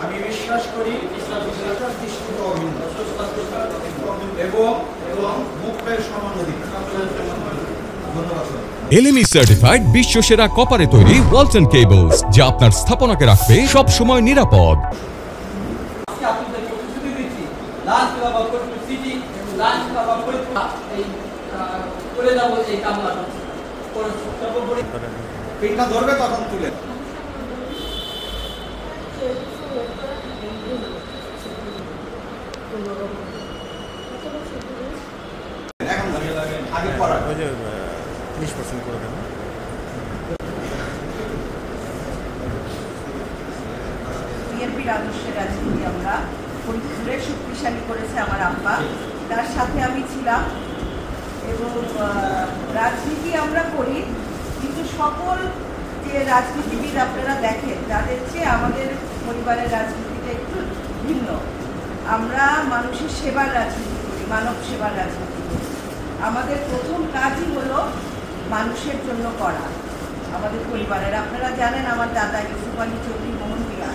আমি বিশ্বাস করি এবং মুক্তের সমান অধিকার। LME সার্টিফাইড বিশ্বসেরা কপারে তৈরি ওয়ালটন কেবলস, যা আপনার স্থাপনাকে রাখবে সব সময় নিরাপদ। পিঠটা ধরবে তখন তুলে আগে পড়া 30% করে দেন। বিএনপির আদর্শের রাজনীতি আমরা ফরিদপুরে শক্তিশালী করেছে আমার আব্বা, তার সাথে আমি ছিলাম এবং রাজনীতি আমরা করি, কিন্তু সকল যে রাজনীতিবিদ আপনারা দেখেন তাদের চেয়ে আমাদের পরিবারের রাজনীতিটা একটু ভিন্ন। আমরা মানুষের সেবার রাজনীতি করি, মানব সেবার রাজনীতি করি। আমাদের প্রথম কাজই হলো মানুষের জন্য করা। আমাদের পরিবারের আপনারা জানেন আমার দাদা ইউসুফ আলী চৌধুরী মোহন মিয়া,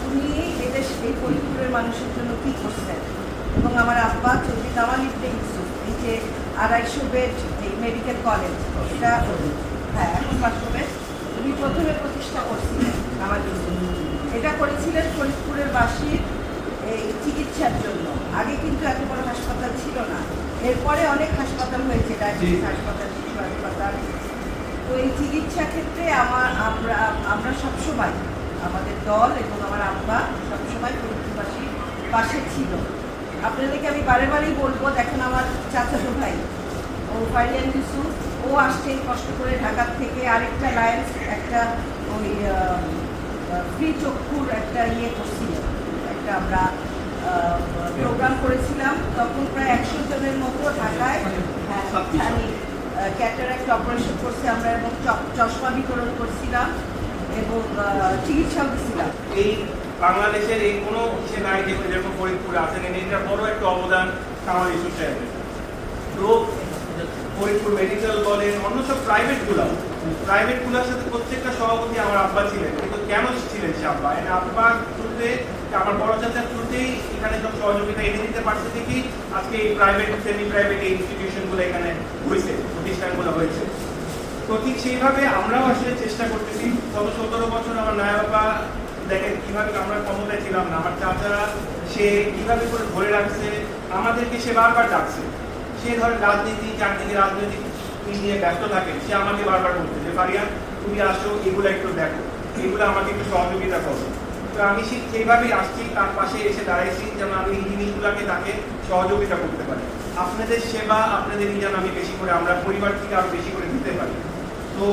উনি এই ফরিদপুরের মানুষের জন্য কী করছেন, এবং আমার আব্বা চৌধুরী কামাল ইবনে ইউসুফ, এই যে 250 বেড এই মেডিকেল কলেজ, এটা হ্যাঁ এখন 500 বেড উনি প্রথমে প্রতিষ্ঠা করছিলেন। আমার এটা করেছিলেন ফরিদপুরের বাসীর এই চিকিৎসার জন্য। আগে কিন্তু এত বড় হাসপাতাল ছিল না, এরপরে অনেক হাসপাতাল হয়েছে, ডায়াবেটিস হাসপাতাল, শিশু হাসপাতাল। তো এই চিকিৎসা ক্ষেত্রে আমরা সবসময় আমাদের দল এবং আমার আব্বা সবসময় ফরিদপুরবাসীর পাশে ছিল। আপনাদেরকে আমি বারে বারেই বলবো, দেখেন আমার চাচাতো ভাই ও ফারিয়ান ইউসুফ, ও আসছে কষ্ট করে ঢাকার থেকে, আরেকটা লায়েন্স একটা ওই ফ্রি চক্ষুর একটা করছিল, একটা আমরা প্রোগ্রাম করেছিলাম, তখন প্রায় 100 জনের মতো ঢাকায় ক্যাটারাক্ট অপারেশন করছে আমরা, এবং চশমা বিতরণ করছিলাম এবং চিকিৎসাও দিচ্ছিলাম। এই বাংলাদেশের এই কোনো কিছু নাই যেরকম ফরিদপুরে আছেন, এটা বড় একটা অবদান কামাল ইউসুফ সাহেবের। তো ফরিদপুর মেডিকেল বলেন, অন্য সব প্রাইভেটগুলোর সাথে প্রত্যেকটা সভাপতি আমার আব্বা ছিলেন। কিন্তু কেন ছিলেন সে আব্বা? আব্বার থ্রুতে, আমার বড় চাচার থ্রুতেই এখানে সব সহযোগিতা এনে দিতে পারছে থেকেই আজকে এই প্রাইভেট সেমি প্রাইভেট এই ইনস্টিটিউশনগুলো এখানে হয়েছে, প্রতিষ্ঠানগুলো হয়েছে। তো ঠিক সেইভাবে আমরাও আসলে চেষ্টা করতেছি। গত 17 বছর আমার নয়া বাবা দেখেন কিভাবে আমরা ক্ষমতায় ছিলাম না, আমার চাচারা সে কিভাবে করে ধরে রাখছে আমাদেরকে, সে বারবার ডাকছে। সে ধরে রাজনীতি, চারদিকে রাজনৈতিক নিয়ে ব্যস্ত থাকে, সে আমাকে বারবার বলছে যে ফারিয়ান তুমি আসো, এগুলো একটু দেখো, এগুলো আমাকে একটু সহযোগিতা করো। তো আমি সেইভাবেই আসছি, তার পাশে এসে দাঁড়াইছি যেন আমি এই জিনিসগুলোকে তাকে সহযোগিতা করতে পারি। আপনাদের সেবা, আপনাদের যেন আমি বেশি করে, আমরা পরিবার থেকে আরো বেশি করে দিতে পারি। তো